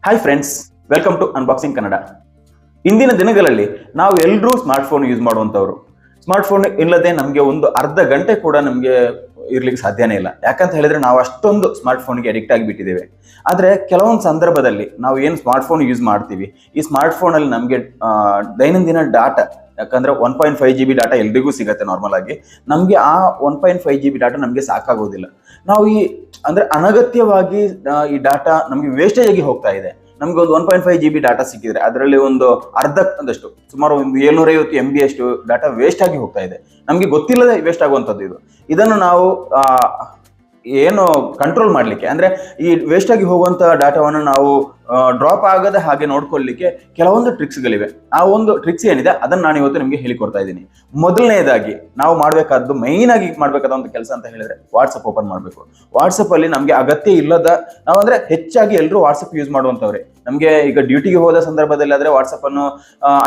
Hi friends, welcome to unboxing Kannada. ಇಂದಿನ ದಿನಗಳಲ್ಲಿ ನಾವು ಎಲ್ಲರೂ ಸ್ಮಾರ್ಟ್ಫೋನ್ ಯೂಸ್ ಮಾಡುವಂಥವ್ರು. ಸ್ಮಾರ್ಟ್ಫೋನ್ ಇಲ್ಲದೆ ನಮಗೆ ಒಂದು ಅರ್ಧ ಗಂಟೆ ಕೂಡ ನಮಗೆ ಇರ್ಲಿಕ್ಕೆ ಸಾಧ್ಯನೇ ಇಲ್ಲ. ಯಾಕಂತ ಹೇಳಿದ್ರೆ ನಾವು ಅಷ್ಟೊಂದು ಸ್ಮಾರ್ಟ್ಫೋನ್ಗೆ ಅಡಿಕ್ಟ್ ಆಗಿಬಿಟ್ಟಿದ್ದೇವೆ. ಆದರೆ ಕೆಲವೊಂದು ಸಂದರ್ಭದಲ್ಲಿ ನಾವು ಏನು ಸ್ಮಾರ್ಟ್ಫೋನ್ ಯೂಸ್ ಮಾಡ್ತೀವಿ, ಈ ಸ್ಮಾರ್ಟ್ಫೋನಲ್ಲಿ ನಮಗೆ ದೈನಂದಿನ ಡಾಟಾ, ಯಾಕಂದ್ರೆ 1.5 GB ಡಾಟಾ ಎಲ್ರಿಗೂ ಸಿಗುತ್ತೆ ನಾರ್ಮಲ್ ಆಗಿ. ನಮಗೆ ಆ 1.5 GB ಡಾಟಾ ನಮಗೆ ಸಾಕಾಗೋದಿಲ್ಲ. ನಾವು ಅಂದ್ರೆ ಅನಗತ್ಯವಾಗಿ ಈ ಡಾಟಾ ನಮಗೆ ವೇಸ್ಟೇಜ್ ಆಗಿ ಹೋಗ್ತಾ ಇದೆ. ನಮ್ಗೆ ಒಂದು 1.5 GB ಡಾಟಾ ಸಿಕ್ಕಿದ್ರೆ ಅದರಲ್ಲಿ ಒಂದು ಅರ್ಧದಷ್ಟು ಸುಮಾರು ಒಂದು 750 MB ಅಷ್ಟು ಡಾಟಾ ವೇಸ್ಟ್ ಆಗಿ ಹೋಗ್ತಾ ಇದೆ. ನಮಗೆ ಗೊತ್ತಿಲ್ಲದೆ ವೇಸ್ಟ್ ಆಗುವಂಥದ್ದು ಇದು. ಇದನ್ನು ನಾವು ಏನು ಕಂಟ್ರೋಲ್ ಮಾಡ್ಲಿಕ್ಕೆ, ಅಂದ್ರೆ ಈ ವೇಸ್ಟ್ ಆಗಿ ಹೋಗುವಂತ ಡಾಟಾವನ್ನು ನಾವು ಡ್ರಾಪ್ ಆಗದ ಹಾಗೆ ನೋಡ್ಕೊಳ್ಳಿಕ್ಕೆ ಕೆಲವೊಂದು ಟ್ರಿಕ್ಸ್ಗಳಿವೆ. ಆ ಒಂದು ಟ್ರಿಕ್ಸ್ ಏನಿದೆ ಅದನ್ನ ನಾನು ಇವತ್ತು ನಿಮಗೆ ಹೇಳಿಕೊಡ್ತಾ ಇದ್ದೀನಿ. ಮೊದಲನೇದಾಗಿ ನಾವು ಮಾಡ್ಬೇಕಾದ್ದು, ಮೈನ್ ಆಗಿ ಮಾಡ್ಬೇಕಾದ ಒಂದು ಕೆಲಸ ಅಂತ ಹೇಳಿದ್ರೆ ವಾಟ್ಸಪ್ ಓಪನ್ ಮಾಡಬೇಕು. ವಾಟ್ಸಪ್ ಅಲ್ಲಿ ನಮ್ಗೆ ಅಗತ್ಯ ಇಲ್ಲದ, ನಾವಂದ್ರೆ ಹೆಚ್ಚಾಗಿ ಎಲ್ಲರೂ ವಾಟ್ಸಪ್ ಯೂಸ್ ಮಾಡುವಂತವ್ರೆ. ನಮ್ಗೆ ಈಗ ಡ್ಯೂಟಿಗೆ ಹೋದ ಸಂದರ್ಭದಲ್ಲಿ ಆದ್ರೆ ವಾಟ್ಸಪ್ ಅನ್ನು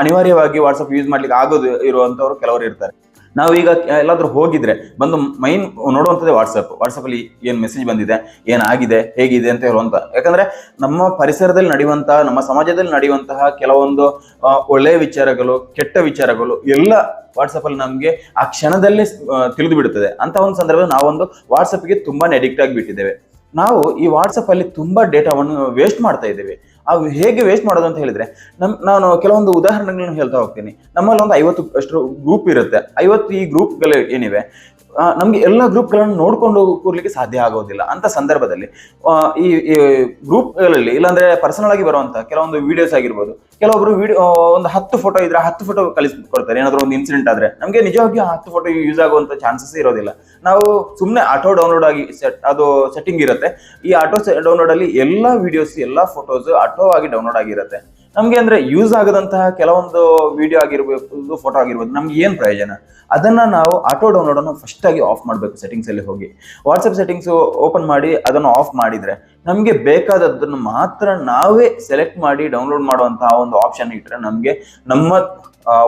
ಅನಿವಾರ್ಯವಾಗಿ ವಾಟ್ಸಪ್ ಯೂಸ್ ಮಾಡ್ಲಿಕ್ಕೆ ಆಗೋದು ಇರುವಂತವ್ರು ಕೆಲವರು ಇರ್ತಾರೆ. ನಾವೀಗ ಎಲ್ಲಾದ್ರೂ ಹೋಗಿದ್ರೆ ಬಂದು ಮೈನ್ ನೋಡುವಂಥದ್ದೇ ವಾಟ್ಸಪ್ ಅಲ್ಲಿ ಏನ್ ಮೆಸೇಜ್ ಬಂದಿದೆ, ಏನಾಗಿದೆ, ಹೇಗಿದೆ ಅಂತ ಹೇಳುವಂತ. ಯಾಕಂದ್ರೆ ನಮ್ಮ ಪರಿಸರದಲ್ಲಿ ನಡೆಯುವಂತಹ, ನಮ್ಮ ಸಮಾಜದಲ್ಲಿ ನಡೆಯುವಂತಹ ಕೆಲವೊಂದು ಒಳ್ಳೆಯ ವಿಚಾರಗಳು, ಕೆಟ್ಟ ವಿಚಾರಗಳು ಎಲ್ಲ ವಾಟ್ಸಪ್ ಅಲ್ಲಿ ನಮ್ಗೆ ಆ ಕ್ಷಣದಲ್ಲೇ ತಿಳಿದು ಬಿಡುತ್ತದೆ. ಅಂತ ಒಂದು ಸಂದರ್ಭದಲ್ಲಿ ನಾವೊಂದು ವಾಟ್ಸಪ್ಗೆ ತುಂಬಾನೇ ಅಡಿಕ್ಟ್ ಆಗಿಬಿಟ್ಟಿದ್ದೇವೆ. ನಾವು ಈ ವಾಟ್ಸಪ್ ಅಲ್ಲಿ ತುಂಬಾ ಡೇಟಾವನ್ನು ವೇಸ್ಟ್ ಮಾಡ್ತಾ ಇದ್ದೇವೆ. ಅವು ಹೇಗೆ ವೇಸ್ಟ್ ಮಾಡೋದು ಅಂತ ಹೇಳಿದ್ರೆ, ನಾನು ಕೆಲವೊಂದು ಉದಾಹರಣೆಗಳನ್ನು ಹೇಳ್ತಾ ಹೋಗ್ತೀನಿ. ನಮ್ಮಲ್ಲಿ ಒಂದು 50 ಅಷ್ಟು ಗ್ರೂಪ್ ಇರುತ್ತೆ. 50 ಈ ಗ್ರೂಪ್ಗಳು ಏನಿವೆ, ನಮ್ಗೆ ಎಲ್ಲ ಗ್ರೂಪ್ಗಳನ್ನು ನೋಡ್ಕೊಂಡು ಕೂರ್ಲಿಕ್ಕೆ ಸಾಧ್ಯ ಆಗೋದಿಲ್ಲ. ಅಂತ ಸಂದರ್ಭದಲ್ಲಿ ಈ ಗ್ರೂಪ್ಗಳಲ್ಲಿ ಇಲ್ಲಾಂದ್ರೆ ಪರ್ಸನಲ್ ಆಗಿ ಬರುವಂತ ಕೆಲವೊಂದು ವಿಡಿಯೋಸ್ ಆಗಿರ್ಬೋದು, ಕೆಲವೊಬ್ರು ವಿಡಿಯೋ ಒಂದು 10 ಫೋಟೋ ಇದ್ರೆ 10 ಫೋಟೋ ಕಳಿಸ್ಕೊಡ್ತಾರೆ. ಏನಾದ್ರು ಒಂದು ಇನ್ಸಿಡೆಂಟ್ ಆದ್ರೆ ನಮ್ಗೆ ನಿಜವಾಗಿ 10 ಫೋಟೋ ಯೂಸ್ ಆಗುವಂತ ಚಾನ್ಸಸ್ ಇರೋದಿಲ್ಲ. ನಾವು ಸುಮ್ಮನೆ ಆಟೋ ಡೌನ್ಲೋಡ್ ಆಗಿ ಅದು ಸೆಟ್ಟಿಂಗ್ ಇರುತ್ತೆ. ಈ ಆಟೋ ಡೌನ್ಲೋಡ್ ಅಲ್ಲಿ ಎಲ್ಲಾ ವಿಡಿಯೋಸ್, ಎಲ್ಲಾ ಫೋಟೋಸ್ ಆಟೋ ಆಗಿ ಡೌನ್ಲೋಡ್ ಆಗಿರುತ್ತೆ. ನಮ್ಗೆ ಅಂದ್ರೆ ಯೂಸ್ ಆಗದಂತಹ ಕೆಲವೊಂದು ವಿಡಿಯೋ ಆಗಿರ್ಬೋದು, ಫೋಟೋ ಆಗಿರ್ಬೋದು, ನಮ್ಗೆ ಏನ್ ಪ್ರಯೋಜನ? ಅದನ್ನ ನಾವು ಆಟೋ ಡೌನ್ಲೋಡ್ ಅನ್ನು ಫಸ್ಟ್ ಆಗಿ ಆಫ್ ಮಾಡಬೇಕು. ಸೆಟ್ಟಿಂಗ್ಸ್ ಅಲ್ಲಿ ಹೋಗಿ ವಾಟ್ಸ್ಆಪ್ ಸೆಟ್ಟಿಂಗ್ಸ್ ಓಪನ್ ಮಾಡಿ ಅದನ್ನು ಆಫ್ ಮಾಡಿದ್ರೆ ನಮ್ಗೆ ಬೇಕಾದದ್ದನ್ನು ಮಾತ್ರ ನಾವೇ ಸೆಲೆಕ್ಟ್ ಮಾಡಿ ಡೌನ್ಲೋಡ್ ಮಾಡುವಂತಹ ಒಂದು ಆಪ್ಷನ್ ಇಟ್ರೆ ನಮ್ಗೆ ನಮ್ಮ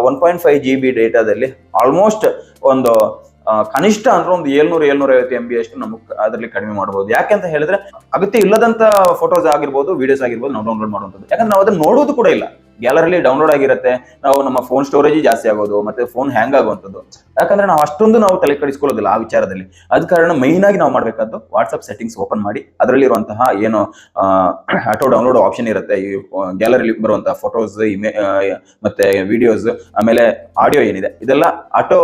1.5 GB ಡೇಟಾದಲ್ಲಿ ಆಲ್ಮೋಸ್ಟ್ ಒಂದು ಕನಿಷ್ಠ ಅಂದ್ರೆ ಒಂದು 700-750 MB ಅಷ್ಟು ನಮಗೆ ಅದರಲ್ಲಿ ಕಡಿಮೆ ಮಾಡಬಹುದು. ಯಾಕೆಂತ ಹೇಳಿದ್ರೆ ಅಗತ್ಯ ಇಲ್ಲದಂತ ಫೋಟೋಸ್ ಆಗಿರ್ಬೋದು, ವಿಡಿಯೋಸ್ ಆಗಿರ್ಬೋದು ನಾವು ಡೌನ್ಲೋಡ್ ಮಾಡುವಂಥದ್ದು. ಯಾಕಂದ್ರೆ ನಾವು ಅದನ್ನ ನೋಡೋದು ಕೂಡ ಇಲ್ಲ, ಗ್ಯಾಲರಿಲಿ ಡೌನ್ಲೋಡ್ ಆಗಿರುತ್ತೆ. ನಾವು ನಮ್ಮ ಫೋನ್ ಸ್ಟೋರೇಜ್ ಜಾಸ್ತಿ ಆಗೋದು, ಮತ್ತೆ ಫೋನ್ ಹ್ಯಾಂಗ್ ಆಗುವಂಥದ್ದು. ಯಾಕಂದ್ರೆ ನಾವು ಅಷ್ಟೊಂದು ನಾವು ತಲೆ ಕೆಡಿಸ್ಕೊಳ್ಳೋದಿಲ್ಲ ಆ ವಿಚಾರದಲ್ಲಿ. ಅದ ಕಾರಣ ಮೈನ್ ಆಗಿ ನಾವು ಮಾಡ್ಬೇಕಾದ್ದು ವಾಟ್ಸ್ಆಪ್ ಸೆಟ್ಟಿಂಗ್ಸ್ ಓಪನ್ ಮಾಡಿ ಅದರಲ್ಲಿರುವಂತಹ ಏನು ಆಟೋ ಡೌನ್ಲೋಡ್ ಆಪ್ಷನ್ ಇರುತ್ತೆ, ಈ ಗ್ಯಾಲರಿಲಿ ಬರುವಂತಹ ಫೋಟೋಸ್, ಮತ್ತೆ ವಿಡಿಯೋಸ್, ಆಮೇಲೆ ಆಡಿಯೋ ಏನಿದೆ ಇದೆಲ್ಲ ಆಟೋ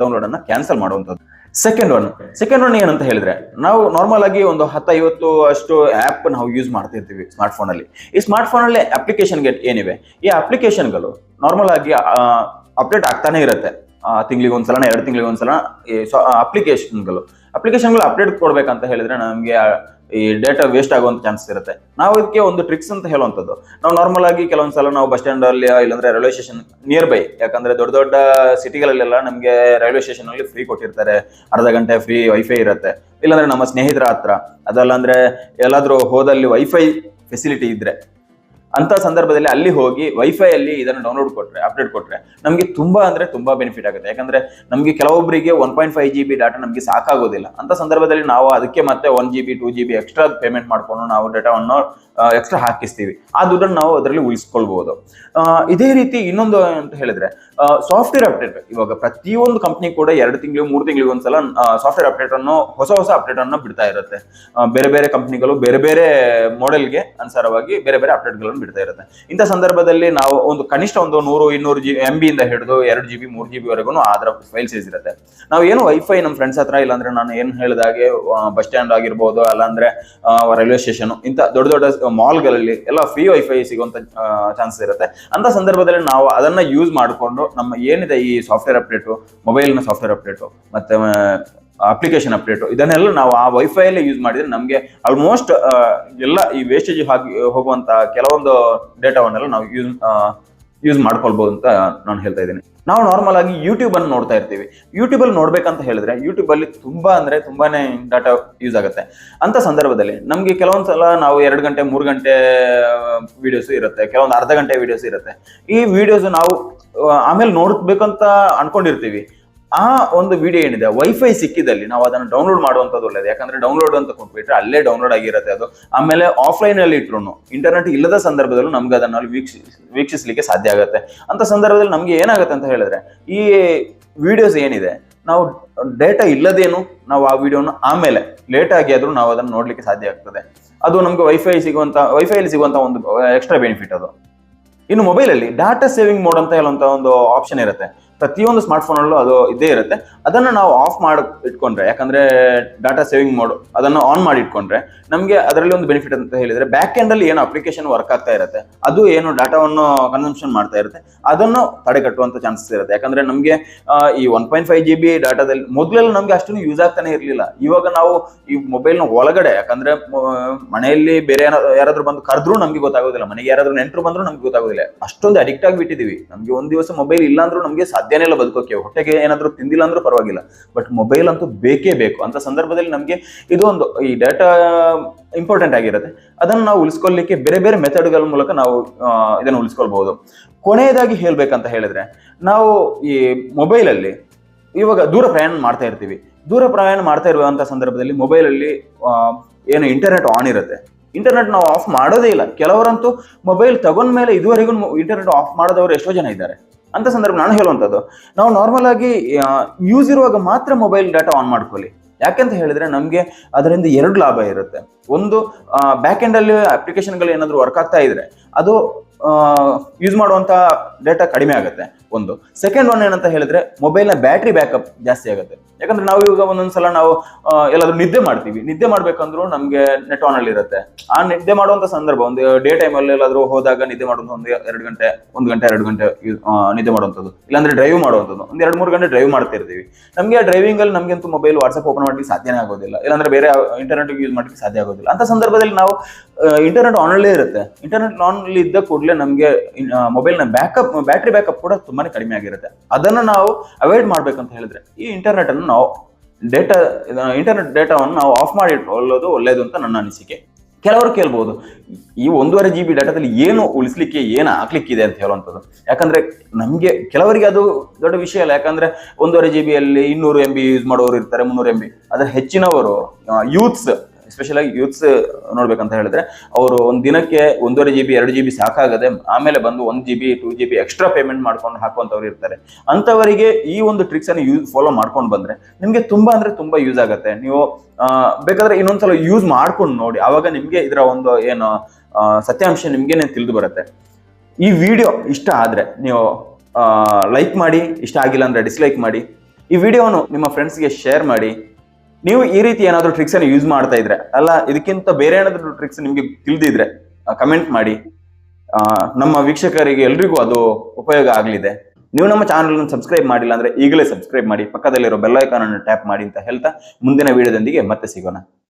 ಡೌನ್ಲೋಡ್ ಅನ್ನ ಕ್ಯಾನ್ಸಲ್ ಮಾಡುವಂಥದ್ದು. ಸೆಕೆಂಡ್ ಒನ್ ಏನಂತ ಹೇಳಿದ್ರೆ, ನಾವು ನಾರ್ಮಲ್ ಆಗಿ ಒಂದು 10-50 ಅಷ್ಟು ಆಪ್ ನಾವು ಯೂಸ್ ಮಾಡ್ತಿರ್ತೀವಿ ಸ್ಮಾರ್ಟ್ ಫೋನ್ ಅಲ್ಲಿ. ಈ ಸ್ಮಾರ್ಟ್ ಫೋನ್ ಅಲ್ಲಿ ಅಪ್ಲಿಕೇಶನ್ ಏನಿವೆ, ಈ ಅಪ್ಲಿಕೇಶನ್ಗಳು ನಾರ್ಮಲ್ ಆಗಿ ಅಪ್ಡೇಟ್ ಆಗ್ತಾನೆ ಇರುತ್ತೆ. ತಿಂಗಳಿಗೆ ಒಂದ್ಸಲ, 2 ತಿಂಗಳಿಗೆ ಒಂದ್ಸಲ ಅಪ್ಲಿಕೇಶನ್ಗಳು ಅಪ್ಡೇಟ್ ಕೊಡ್ಬೇಕಂತ ಹೇಳಿದ್ರೆ ನಮಗೆ ಈ ಡೇಟಾ ವೇಸ್ಟ್ ಆಗುವಂತ ಚಾನ್ಸಸ್ ಇರುತ್ತೆ. ನಾವು ಇದಕ್ಕೆ ಒಂದು ಟ್ರಿಕ್ಸ್ ಅಂತ ಹೇಳುವಂಥದ್ದು, ನಾವು ನಾರ್ಮಲ್ ಆಗಿ ಕೆಲವೊಂದ್ಸಲ ನಾವು ಬಸ್ ಸ್ಟ್ಯಾಂಡ್ ಅಲ್ಲಿ ಇಲ್ಲಾಂದ್ರೆ ರೈಲ್ವೆ ಸ್ಟೇಷನ್ ನಿಯರ್ ಬೈ, ಯಾಕಂದ್ರೆ ದೊಡ್ಡ ದೊಡ್ಡ ಸಿಟಿಗಳಲ್ಲೆಲ್ಲ ನಮ್ಗೆ ರೈಲ್ವೆ ಸ್ಟೇಷನ್ ಅಲ್ಲಿ ಫ್ರೀ ಕೊಟ್ಟಿರ್ತಾರೆ, ಅರ್ಧ ಗಂಟೆ ಫ್ರೀ ವೈಫೈ ಇರುತ್ತೆ. ಇಲ್ಲಾಂದ್ರೆ ನಮ್ಮ ಸ್ನೇಹಿತರ ಹತ್ರ, ಅದಲ್ಲ ಅಂದ್ರೆ ಎಲ್ಲಾದ್ರೂ ಹೋದಲ್ಲಿ ವೈಫೈ ಫೆಸಿಲಿಟಿ ಇದ್ರೆ ಅಂತ ಸಂದರ್ಭದಲ್ಲಿ ಅಲ್ಲಿ ಹೋಗಿ ವೈಫೈ ಅಲ್ಲಿ ಇದನ್ನು ಡೌನ್ಲೋಡ್ ಕೊಟ್ರೆ, ಅಪ್ಡೇಟ್ ಕೊಟ್ರೆ ನಮಗೆ ತುಂಬಾ ಅಂದ್ರೆ ತುಂಬಾ ಬೆನಿಫಿಟ್ ಆಗುತ್ತೆ. ಯಾಕಂದ್ರೆ ನಮಗೆ ಕೆಲವೊಬ್ಬರಿಗೆ 1.5 GB ಡಾಟಾ ನಮಗೆ ಸಾಕಾಗೋದಿಲ್ಲ. ಅಂತ ಸಂದರ್ಭದಲ್ಲಿ ನಾವು ಅದಕ್ಕೆ ಮತ್ತೆ 1 GB 2 GB ಎಕ್ಸ್ಟ್ರಾ ಪೇಮೆಂಟ್ ಮಾಡ್ಕೊಂಡು ನಾವು ಡೇಟಾವನ್ನು ಎಕ್ಸ್ಟ್ರಾ ಹಾಕಿಸ್ತೀವಿ. ಆ ದುಡ್ಡನ್ನು ನಾವು ಅದರಲ್ಲಿ ಉಳಿಸ್ಕೊಳ್ಬಹುದು. ಇದೇ ರೀತಿ ಇನ್ನೊಂದು ಅಂತ ಹೇಳಿದ್ರೆ ಸಾಫ್ಟ್ವೇರ್ ಅಪ್ಡೇಟ್. ಇವಾಗ ಪ್ರತಿಯೊಂದು ಕಂಪ್ನಿ ಕೂಡ 2 ತಿಂಗಳು 3 ತಿಂಗಳಿಗೆ ಒಂದ್ಸಲ ಸಾಫ್ಟ್ವೇರ್ ಅಪ್ಡೇಟ್ ಅನ್ನು, ಹೊಸ ಅಪ್ಡೇಟ್ ಅನ್ನು ಬಿಡ್ತಾ ಇರುತ್ತೆ. ಬೇರೆ ಬೇರೆ ಕಂಪ್ನಿಗಳು ಬೇರೆ ಬೇರೆ ಮಾಡೆಲ್ಗೆ ಅನುಸಾರವಾಗಿ ಬೇರೆ ಬೇರೆ ಅಪ್ಡೇಟ್ ಗಳನ್ನು ಬಿಡ್ತಾ ಇರುತ್ತೆ. ಇಂಥ ಸಂದರ್ಭದಲ್ಲಿ ನಾವು ಒಂದು ಕನಿಷ್ಠ ಒಂದು 100-200 MB ಇಂದ ಹಿಡಿದು 2 GB 3 GB ವರೆಗೂ ಅದರ ಫೈಲ್ ಸೈಜ್ ಇರುತ್ತೆ. ನಾವು ಏನು ವೈಫೈ ನಮ್ಮ ಫ್ರೆಂಡ್ಸ್ ಹತ್ರ, ಇಲ್ಲಾಂದ್ರೆ ನಾನು ಏನ್ ಹೇಳಿದಾಗೆ ಬಸ್ ಸ್ಟ್ಯಾಂಡ್ ಆಗಿರ್ಬೋದು, ಅಲ್ಲಾಂದ್ರೆ ರೈಲ್ವೆ ಸ್ಟೇಷನ್, ಇಂಥ ದೊಡ್ಡ ದೊಡ್ಡ ಮಾಲ್ಗಳಲ್ಲಿ ಎಲ್ಲ ಫ್ರೀ ವೈಫೈ ಸಿಗುವಂತ ಚಾನ್ಸಸ್ ಇರುತ್ತೆ. ಅಂತ ಸಂದರ್ಭದಲ್ಲಿ ನಾವು ಅದನ್ನ ಯೂಸ್ ಮಾಡಿಕೊಂಡು ನಮ್ಮ ಏನಿದೆ ಈ ಸಾಫ್ಟ್ವೇರ್ ಅಪ್ಡೇಟು, ಮೊಬೈಲ್ನ ಸಾಫ್ಟ್ವೇರ್ ಅಪ್ಡೇಟು, ಮತ್ತೆ ಅಪ್ಲಿಕೇಶನ್ ಅಪ್ಡೇಟು, ಇದನ್ನೆಲ್ಲ ನಾವು ಆ ವೈಫೈ ಅಲ್ಲೇ ಯೂಸ್ ಮಾಡಿದ್ರೆ ನಮಗೆ ಆಲ್ಮೋಸ್ಟ್ ಎಲ್ಲ ಈ ವೇಸ್ಟೇಜ್ ಹೋಗುವಂತ ಕೆಲವೊಂದು ಡೇಟಾವನ್ನೆಲ್ಲ ನಾವು ಯೂಸ್ ಮಾಡ್ಕೊಳ್ಬಹುದು ಅಂತ ನಾನು ಹೇಳ್ತಾ ಇದ್ದೀನಿ. ನಾವು ನಾರ್ಮಲ್ ಆಗಿ ಯೂಟ್ಯೂಬ್ ಅನ್ನು ನೋಡ್ತಾ ಇರ್ತೀವಿ. ಯೂಟ್ಯೂಬ್ ಅಲ್ಲಿ ನೋಡ್ಬೇಕಂತ ಹೇಳಿದ್ರೆ ಯೂಟ್ಯೂಬ್ ಅಲ್ಲಿ ತುಂಬಾನೇ ಡಾಟಾ ಯೂಸ್ ಆಗುತ್ತೆ. ಅಂತ ಸಂದರ್ಭದಲ್ಲಿ ನಮ್ಗೆ ಕೆಲವೊಂದ್ಸಲ ನಾವು 2 ಗಂಟೆ 3 ಗಂಟೆ ವಿಡಿಯೋಸ್ ಇರುತ್ತೆ, ಕೆಲವೊಂದು ಅರ್ಧ ಗಂಟೆ ವಿಡಿಯೋಸ್ ಇರುತ್ತೆ. ಈ ವಿಡಿಯೋಸ್ ನಾವು ಆಮೇಲೆ ನೋಡ್ಬೇಕಂತ ಅನ್ಕೊಂಡಿರ್ತೀವಿ. ಆ ಒಂದು ವಿಡಿಯೋ ಏನಿದೆ ವೈಫೈ ಸಿಕ್ಕಿದಲ್ಲಿ ನಾವು ಅದನ್ನು ಡೌನ್ಲೋಡ್ ಮಾಡುವಂಥದ್ದು ಒಳ್ಳೇದು. ಯಾಕಂದ್ರೆ ಡೌನ್ಲೋಡ್ ಅಂತ ಕೊಟ್ಬಿಟ್ರೆ ಅಲ್ಲೇ ಡೌನ್ಲೋಡ್ ಆಗಿರುತ್ತೆ ಅದು. ಆಮೇಲೆ ಆಫ್ಲೈನ್ ಅಲ್ಲಿ ಇಟ್ರು ಇಂಟರ್ನೆಟ್ ಇಲ್ಲದ ಸಂದರ್ಭದಲ್ಲೂ ನಮ್ಗೆ ಅದನ್ನ ವೀಕ್ಷಿಸಲಿಕ್ಕೆ ಸಾಧ್ಯ ಆಗುತ್ತೆ. ಅಂತ ಸಂದರ್ಭದಲ್ಲಿ ನಮ್ಗೆ ಏನಾಗುತ್ತೆ ಅಂತ ಹೇಳಿದ್ರೆ, ಈ ವಿಡಿಯೋಸ್ ಏನಿದೆ ನಾವು ಡೇಟಾ ಇಲ್ಲದೇನು ನಾವು ಆ ವಿಡಿಯೋನ ಆಮೇಲೆ ಲೇಟ್ ಆಗಿ ಆದ್ರೂ ನಾವು ಅದನ್ನು ನೋಡ್ಲಿಕ್ಕೆ ಸಾಧ್ಯ ಆಗ್ತದೆ. ಅದು ನಮ್ಗೆ ವೈಫೈಲಿ ಸಿಗುವಂತ ಒಂದು ಎಕ್ಸ್ಟ್ರಾ ಬೆನಿಫಿಟ್ ಅದು. ಇನ್ನು ಮೊಬೈಲ್ ಅಲ್ಲಿ ಡಾಟಾ ಸೇವಿಂಗ್ ಮೋಡ್ ಅಂತ ಹೇಳುವಂತ ಒಂದು ಆಪ್ಷನ್ ಇರುತ್ತೆ. ಪ್ರತಿಯೊಂದು ಸ್ಮಾರ್ಟ್ ಫೋನ್ ಅಲ್ಲೂ ಅದು ಇದ್ದೇ ಇರುತ್ತೆ. ಅದನ್ನು ನಾವು ಆಫ್ ಮಾಡಿ ಇಟ್ಕೊಂಡ್ರೆ, ಯಾಕಂದ್ರೆ ಡಾಟಾ ಸೇವಿಂಗ್ ಮೋಡ್ ಅದನ್ನು ಆನ್ ಮಾಡಿ ಇಟ್ಕೊಂಡ್ರೆ ನಮಗೆ ಅದರಲ್ಲಿ ಒಂದು ಬೆನಿಫಿಟ್ ಅಂತ ಹೇಳಿದ್ರೆ, ಬ್ಯಾಕ್ ಎಂಡ್ ಅಲ್ಲಿ ಏನು ಅಪ್ಲಿಕೇಶನ್ ವರ್ಕ್ ಆಗ್ತಾ ಇರುತ್ತೆ, ಅದು ಏನು ಡಾಟಾವನ್ನು ಕನ್ಸಂಪ್ಷನ್ ಮಾಡ್ತಾ ಇರುತ್ತೆ, ಅದನ್ನು ತಡೆಗಟ್ಟುವಂತ ಚಾನ್ಸಸ್ ಇರುತ್ತೆ. ಯಾಕಂದ್ರೆ ನಮಗೆ ಈ 1.5 GB ಡಾಟಾದಲ್ಲಿ ಮೊದಲೆಲ್ಲ ನಮ್ಗೆ ಅಷ್ಟೊಂದು ಯೂಸ್ ಆಗ್ತಾನೆ ಇರಲಿಲ್ಲ. ಇವಾಗ ನಾವು ಈ ಮೊಬೈಲ್ ನ ಒಳಗಡೆ, ಯಾಕಂದ್ರೆ ಮನೆಯಲ್ಲಿ ಬೇರೆ ಯಾರಾದ್ರೂ ಬಂದು ಕರೆದ್ರೂ ನಮ್ಗೆ ಗೊತ್ತಾಗೋದಿಲ್ಲ, ಮನೆಗೆ ಯಾರಾದ್ರೂ ನೆಂಟರು ಬಂದ್ರು ನಮ್ಗೆ ಗೊತ್ತಾಗೋದಿಲ್ಲ, ಅಷ್ಟೊಂದು ಅಡಿಕ್ಟ್ ಆಗಿಬಿಟ್ಟಿದೀವಿ. ನಮ್ಗೆ ಒಂದ್ ದಿವಸ ಮೊಬೈಲ್ ಇಲ್ಲ ಅಂದ್ರೂ ನಮ್ಗೆ ಸಾಧ್ಯನೇ ಇಲ್ಲ ಬದುಕೋಕೆ. ಹೊಟ್ಟೆಗೆ ಏನಾದ್ರೂ ತಿಂದಿಲ್ಲ ಅಂದ್ರೂ ಪರವಾಗಿಲ್ಲ, ಬಟ್ ಮೊಬೈಲ್ ಅಂತೂ ಬೇಕೇ ಬೇಕು. ಅಂತ ಸಂದರ್ಭದಲ್ಲಿ ನಮ್ಗೆ ಇದು ಒಂದು ಈ ಡೇಟಾ ಇಂಪಾರ್ಟೆಂಟ್ ಆಗಿರುತ್ತೆ. ಅದನ್ನು ನಾವು ಉಳಿಸ್ಕೊಳ್ಳಿಕ್ಕೆ ಬೇರೆ ಬೇರೆ ಮೆಥಡ್ಗಳ ಮೂಲಕ ನಾವು ಇದನ್ನು ಉಳಿಸ್ಕೊಳ್ಬಹುದು. ಕೊನೆಯದಾಗಿ ಹೇಳ್ಬೇಕಂತ ಹೇಳಿದ್ರೆ, ನಾವು ಈ ಮೊಬೈಲ್ ಅಲ್ಲಿ ಇವಾಗ ದೂರ ಪ್ರಯಾಣ ಮಾಡ್ತಾ ಇರುವಂತ ಸಂದರ್ಭದಲ್ಲಿ ಮೊಬೈಲ್ ಅಲ್ಲಿ ಏನು ಇಂಟರ್ನೆಟ್ ಆನ್ ಇರುತ್ತೆ, ಇಂಟರ್ನೆಟ್ ನಾವು ಆಫ್ ಮಾಡೋದೇ ಇಲ್ಲ. ಕೆಲವರಂತೂ ಮೊಬೈಲ್ ತಗೊಂಡ್ಮೇಲೆ ಇದುವರೆಗೂ ಇಂಟರ್ನೆಟ್ ಆಫ್ ಮಾಡೋದವರು ಎಷ್ಟೋ ಜನ ಇದ್ದಾರೆ. ಅಂತ ಸಂದರ್ಭ ನಾನು ಹೇಳುವಂಥದ್ದು, ನಾವು ನಾರ್ಮಲ್ ಆಗಿ ಯೂಸ್ ಇರುವಾಗ ಮಾತ್ರ ಮೊಬೈಲ್ ಡಾಟಾ ಆನ್ ಮಾಡ್ಕೊಳ್ಳಿ. ಯಾಕೆಂತ ಹೇಳಿದ್ರೆ ನಮ್ಗೆ ಅದರಿಂದ ಎರಡು ಲಾಭ ಇರುತ್ತೆ. ಒಂದು, ಬ್ಯಾಕ್ ಎಂಡ್ ಅಲ್ಲಿ ಅಪ್ಲಿಕೇಶನ್ಗಳು ಏನಾದ್ರು ವರ್ಕ್ ಆಗ್ತಾ ಇದ್ರೆ ಅದು ಯೂಸ್ ಮಾಡುವಂತ ಡೇಟಾ ಕಡಿಮೆ ಆಗುತ್ತೆ ಒಂದು. ಸೆಕೆಂಡ್ ಒನ್ ಏನಂತ ಹೇಳಿದ್ರೆ, ಮೊಬೈಲ್ ನ ಬ್ಯಾಟ್ರಿ ಬ್ಯಾಕಪ್ ಜಾಸ್ತಿ ಆಗುತ್ತೆ. ಯಾಕಂದ್ರೆ ನಾವು ಇವಾಗ ಒಂದೊಂದ್ಸಲ ನಾವು ಎಲ್ಲಾದ್ರೂ ನಿದ್ದೆ ಮಾಡ್ತೀವಿ, ನಿದ್ದೆ ಮಾಡ್ಬೇಕಂದ್ರೂ ನಮ್ಗೆ ನೆಟ್ ಆನ್ ಅಲ್ಲಿ ಇರುತ್ತೆ. ಆ ನಿದ್ದೆ ಮಾಡುವಂತ ಸಂದರ್ಭ, ಒಂದು ಡೇ ಟೈಮ್ ಅಲ್ಲಿ ಎಲ್ಲಾದ್ರೂ ಹೋದಾಗ ನಿದ್ದೆ ಮಾಡುವಂತ ಒಂದು 1 ಗಂಟೆ ನಿದ್ದೆ ಮಾಡುವಂಥದ್ದು, ಇಲ್ಲಾಂದ್ರೆ ಡ್ರೈವ್ ಮಾಡುವಂಥದ್ದು, ಒಂದು 2-3 ಗಂಟೆ ಡ್ರೈವ್ ಮಾಡ್ತಿರ್ತೀವಿ. ನಮ್ಗೆ ಆ ಡ್ರೈವಿಂಗ್ ಅಲ್ಲಿ ನಮ್ಗಂತೂ ಮೊಬೈಲ್ ವಾಟ್ಸ್ಆಪ್ ಓಪನ್ ಮಾಡ್ಲಿಕ್ಕೆ ಸಾಧ್ಯನೇ ಆಗೋದಿಲ್ಲ, ಇಲ್ಲಾಂದ್ರೆ ಬೇರೆ ಇಂಟರ್ನೆಟ್ ಯೂಸ್ ಮಾಡ್ಲಿಕ್ಕೆ ಸಾಧ್ಯ ಆಗೋದಿಲ್ಲ. ಅಂತ ಸಂದರ್ಭದಲ್ಲಿ ನಾವು ಇಂಟರ್ನೆಟ್ ಆನ್ ಅಲ್ಲೇ ಇರುತ್ತೆ. ಇಂಟರ್ನೆಟ್ ಆನ್ ಅಲ್ಲಿ ಇದ್ದ ಕೂಡಲೇ ನಮ್ಗೆ ಮೊಬೈಲ್ ನ ಬ್ಯಾಟ್ರಿ ಬ್ಯಾಕಪ್ ಕೂಡ ತುಂಬಾನೇ ಕಡಿಮೆ ಆಗಿರುತ್ತೆ. ಅದನ್ನ ನಾವು ಅವಾಯ್ಡ್ ಮಾಡ್ಬೇಕಂತ ಹೇಳಿದ್ರೆ ಈ ಇಂಟರ್ನೆಟ್ ಅನ್ನು ನಾವು ಇಂಟರ್ನೆಟ್ ಡೇಟಾವನ್ನು ನಾವು ಆಫ್ ಮಾಡಿ ಇಟ್ಕೊಳ್ಳೋದು ಒಳ್ಳೇದು ಅಂತ ನನ್ನ ಅನಿಸಿಕೆ. ಕೆಲವರು ಕೇಳ್ಬೋದು, ಈ 1.5 GB ಡಾಟಾದಲ್ಲಿ ಏನು ಉಳಿಸ್ಲಿಕ್ಕೆ, ಏನು ಹಾಕ್ಲಿಕ್ಕಿದೆ ಅಂತ ಹೇಳುವಂಥದ್ದು. ಯಾಕಂದ್ರೆ ನಮ್ಗೆ ಕೆಲವರಿಗೆ ಅದು ದೊಡ್ಡ ವಿಷಯ ಅಲ್ಲ. ಯಾಕಂದ್ರೆ 1.5 GB ಅಲ್ಲಿ 200 MB ಯೂಸ್ ಮಾಡೋರು ಇರ್ತಾರೆ, 300 MB. ಅದ್ರ ಹೆಚ್ಚಿನವರು ಯೂತ್ಸ್, ಎಸ್ಪೆಷಲ್ ಆಗಿ ಯೂತ್ಸ್ ನೋಡ್ಬೇಕಂತ ಹೇಳಿದ್ರೆ, ಅವರು ಒಂದ್ ದಿನಕ್ಕೆ 1.5 GB 2 GB ಸಾಕಾಗದೆ ಆಮೇಲೆ ಬಂದು 1 GB 2 GB ಎಕ್ಸ್ಟ್ರಾ ಪೇಮೆಂಟ್ ಮಾಡ್ಕೊಂಡು ಹಾಕುವಂತವ್ರು ಇರ್ತಾರೆ. ಅಂತವರಿಗೆ ಈ ಒಂದು ಟ್ರಿಕ್ಸ್ ಅನ್ನು ಫಾಲೋ ಮಾಡ್ಕೊಂಡು ಬಂದ್ರೆ ನಿಮ್ಗೆ ತುಂಬಾ ಅಂದ್ರೆ ತುಂಬಾ ಯೂಸ್ ಆಗುತ್ತೆ. ನೀವು ಬೇಕಾದ್ರೆ ಇನ್ನೊಂದ್ಸಲ ಯೂಸ್ ಮಾಡ್ಕೊಂಡು ನೋಡಿ, ಅವಾಗ ನಿಮ್ಗೆ ಇದರ ಒಂದು ಏನು ಸತ್ಯಾಂಶ ನಿಮ್ಗೆ ತಿಳಿದು ಬರುತ್ತೆ. ಈ ವಿಡಿಯೋ ಇಷ್ಟ ಆದ್ರೆ ನೀವು ಲೈಕ್ ಮಾಡಿ, ಇಷ್ಟ ಆಗಿಲ್ಲ ಅಂದ್ರೆ ಡಿಸ್ಲೈಕ್ ಮಾಡಿ. ಈ ವಿಡಿಯೋವನ್ನು ನಿಮ್ಮ ಫ್ರೆಂಡ್ಸ್ಗೆ ಶೇರ್ ಮಾಡಿ. ನೀವು ಈ ರೀತಿ ಏನಾದರೂ ಟ್ರಿಕ್ಸ್ ಅನ್ನು ಯೂಸ್ ಮಾಡ್ತಾ ಇದ್ರೆ, ಅಲ್ಲ ಇದಕ್ಕಿಂತ ಬೇರೆ ಏನಾದರೂ ಟ್ರಿಕ್ಸ್ ನಿಮ್ಗೆ ತಿಳಿದಿದ್ರೆ ಕಮೆಂಟ್ ಮಾಡಿ. ನಮ್ಮ ವೀಕ್ಷಕರಿಗೆ ಎಲ್ರಿಗೂ ಅದು ಉಪಯೋಗ ಆಗಲಿದೆ. ನೀವು ನಮ್ಮ ಚಾನಲ್ ಸಬ್ಸ್ಕ್ರೈಬ್ ಮಾಡಿಲ್ಲ ಅಂದ್ರೆ ಈಗಲೇ ಸಬ್ಸ್ಕ್ರೈಬ್ ಮಾಡಿ, ಪಕ್ಕದಲ್ಲಿರೋ ಬೆಲ್ ಐಕಾನ್ ಅನ್ನು ಟ್ಯಾಪ್ ಮಾಡಿ ಅಂತ ಹೇಳ್ತಾ ಮುಂದಿನ ವಿಡಿಯೋದೊಂದಿಗೆ ಮತ್ತೆ ಸಿಗೋಣ.